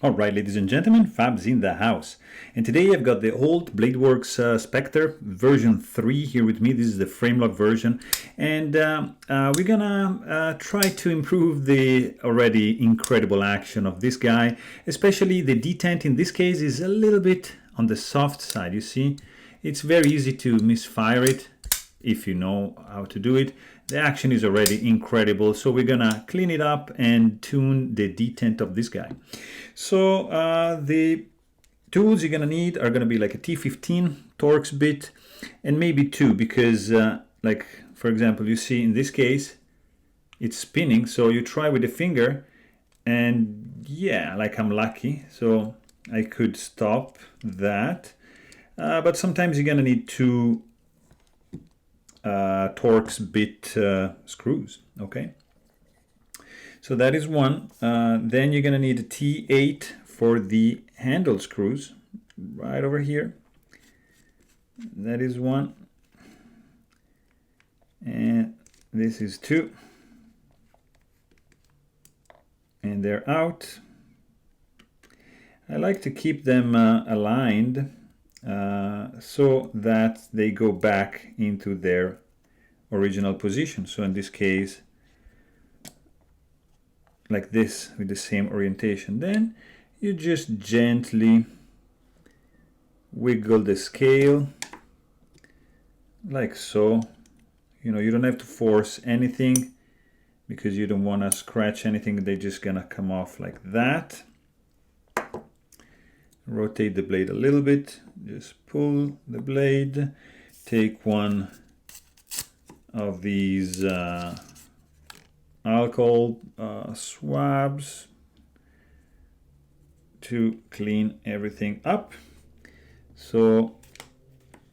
All right, ladies and gentlemen, Fab's in the house. And today I've got the Holt Bladeworks Specter version 3 here with me. This is the frame lock version. And we're gonna try to improve the already incredible action of this guy. Especially the detent in this case is a little bit on the soft side, you see. It's very easy to misfire it if you know how to do it. The action is already incredible, so we're gonna clean it up and tune the detent of this guy. So the tools you're gonna need are gonna be like a T15 Torx bit and maybe two, because like for example, you see in this case it's spinning, so you try with the finger and yeah, like I'm lucky, so I could stop that. But sometimes you're gonna need two Torx bit screws. Okay, so that is one. Then you're gonna need a T8 for the handle screws right over here. That is one, and this is two, and they're out. I like to keep them aligned so that they go back into their original position. So in this case, like this, with the same orientation. Then you just gently wiggle the scale like so. You know, you don't have to force anything because you don't want to scratch anything. They're just gonna come off like that. Rotate the blade a little bit, just pull the blade, take one of these alcohol swabs to clean everything up. So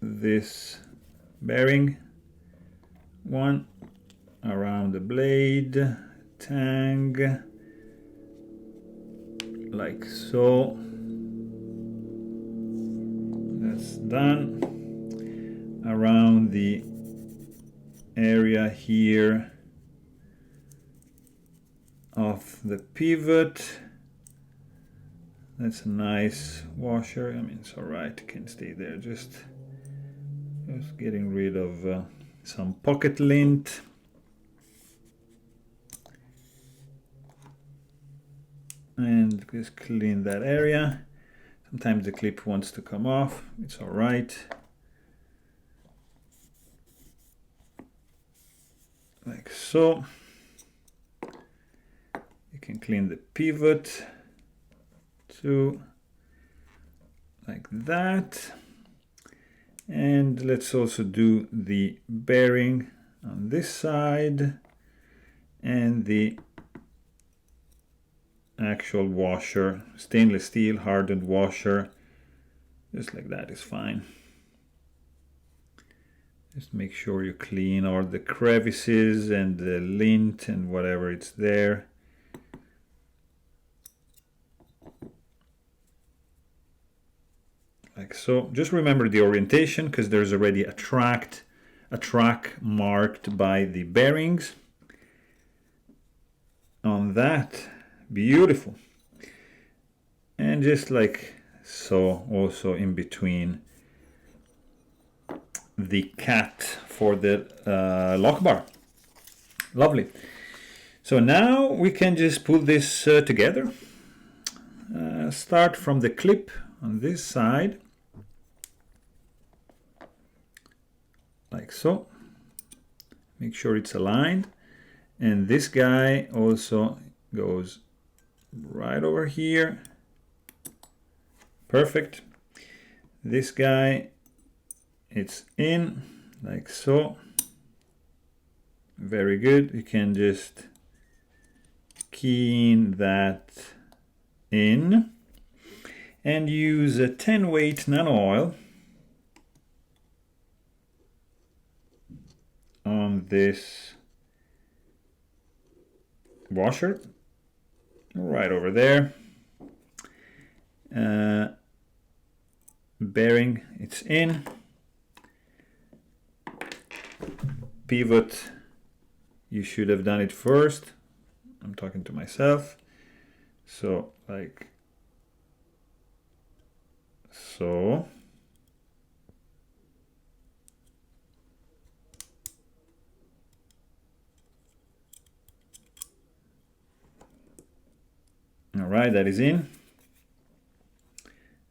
this bearing one around the blade, tang, like so. That's done. Around the area here of the pivot. That's a nice washer. I mean, it's all right, it can stay there. Just getting rid of some pocket lint. And just clean that area. Sometimes the clip wants to come off, it's all right. Like so. You can clean the pivot too, like that. And let's also do the bearing on this side and the actual washer, stainless steel hardened washer, just like that is fine. Just make sure you clean all the crevices and the lint and whatever it's there. Like so. Just remember the orientation, because there's already a track marked by the bearings on that. Beautiful. And just like so, also in between the cat for the lock bar. Lovely. So now we can just pull this together. Start from the clip on this side, like so. Make sure it's aligned, and this guy also goes right over here. Perfect. This guy, it's in like so. Very good. You can just key that in and use a 10 weight nano oil on this washer right over there. Bearing, it's in. Pivot, you should have done it first. I'm talking to myself. So like so. All right, that is in.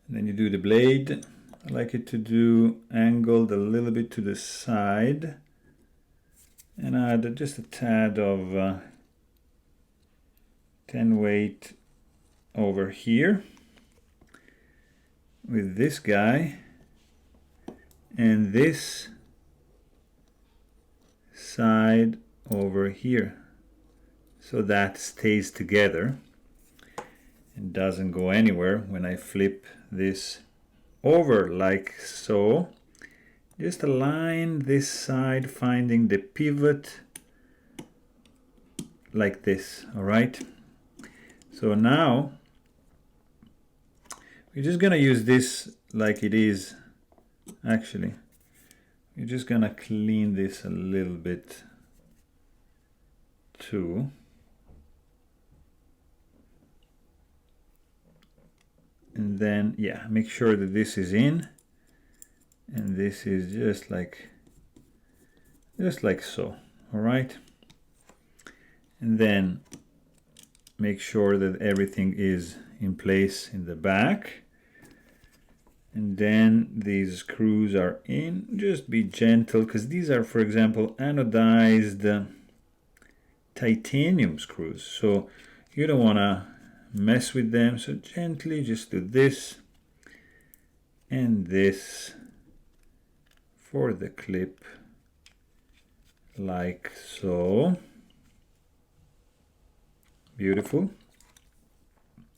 And then you do the blade. I like it to do angled a little bit to the side. And add just a tad of 10 weight over here with this guy, and this side over here, so that stays together and doesn't go anywhere when I flip this over, like so. Just align this side, finding the pivot like this. All right, so now we're just gonna use this like it is. Actually, we're just gonna clean this a little bit too. And then, yeah, make sure that this is in, and this is just like so. All right, and then make sure that everything is in place in the back, and then these screws are in. Just be gentle, because these are, for example, anodized titanium screws, so you don't want to mess with them. So gently just do this and this for the clip, like so. Beautiful.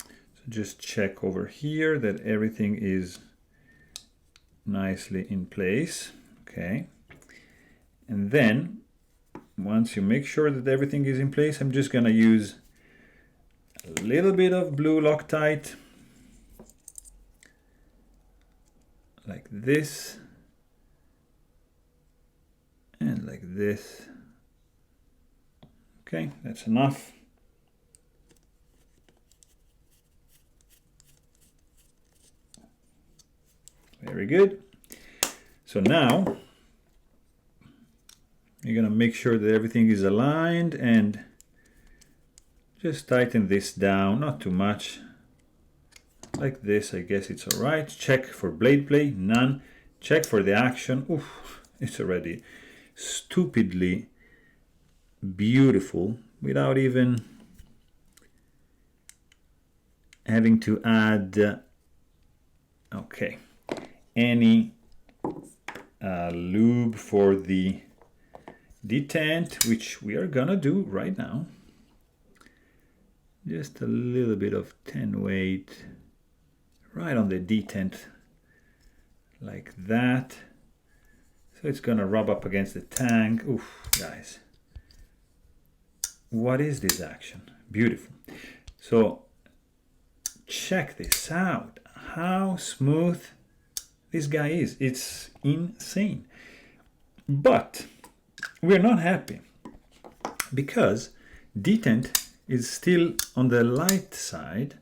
So just check over here that everything is nicely in place. Okay, and then once you make sure that everything is in place, I'm just gonna use a little bit of blue Loctite, like this, and like this. Okay, that's enough. Very good. So now you're gonna make sure that everything is aligned, and just tighten this down, not too much, like this. I guess it's all right. Check for blade play, none. Check for the action. Oof, it's already stupidly beautiful without even having to add okay, any lube for the detent, which we are gonna do right now. Just a little bit of 10 weight right on the detent, like that. So it's gonna rub up against the tank. Oof, guys, what is this action? Beautiful. So check this out, how smooth this guy is. It's insane. But we're not happy, because detent is still on the light side,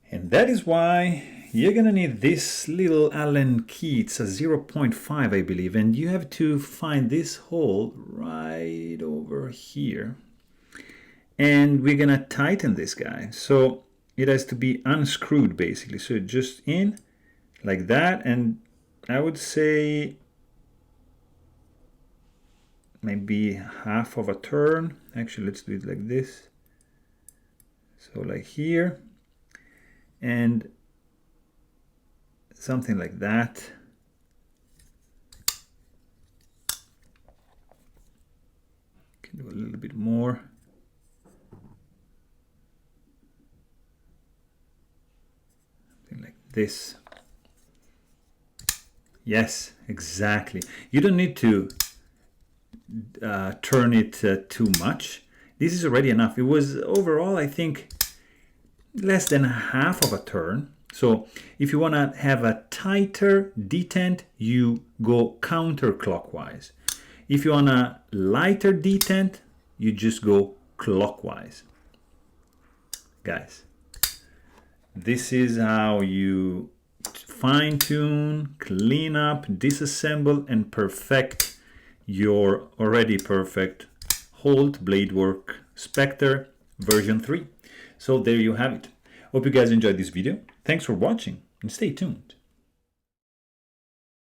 and that is why you're gonna need this little Allen key. It's a 0.5, I believe, and you have to find this hole right over here, and we're gonna tighten this guy, so it has to be unscrewed basically. So just in like that, and I would say maybe half of a turn. Actually, let's do it like this. So like here, and something like that. Can do a little bit more. Something like this. Yes, exactly. You don't need to turn it too much. This is already enough. It was overall, I think, less than half of a turn. So if you want to have a tighter detent, you go counterclockwise. If you want a lighter detent, you just go clockwise. Guys, this is how you fine tune, clean up, disassemble, and perfect your already perfect Holt Bladeworks Specter version 3. So there you have it. Hope you guys enjoyed this video. Thanks for watching and stay tuned.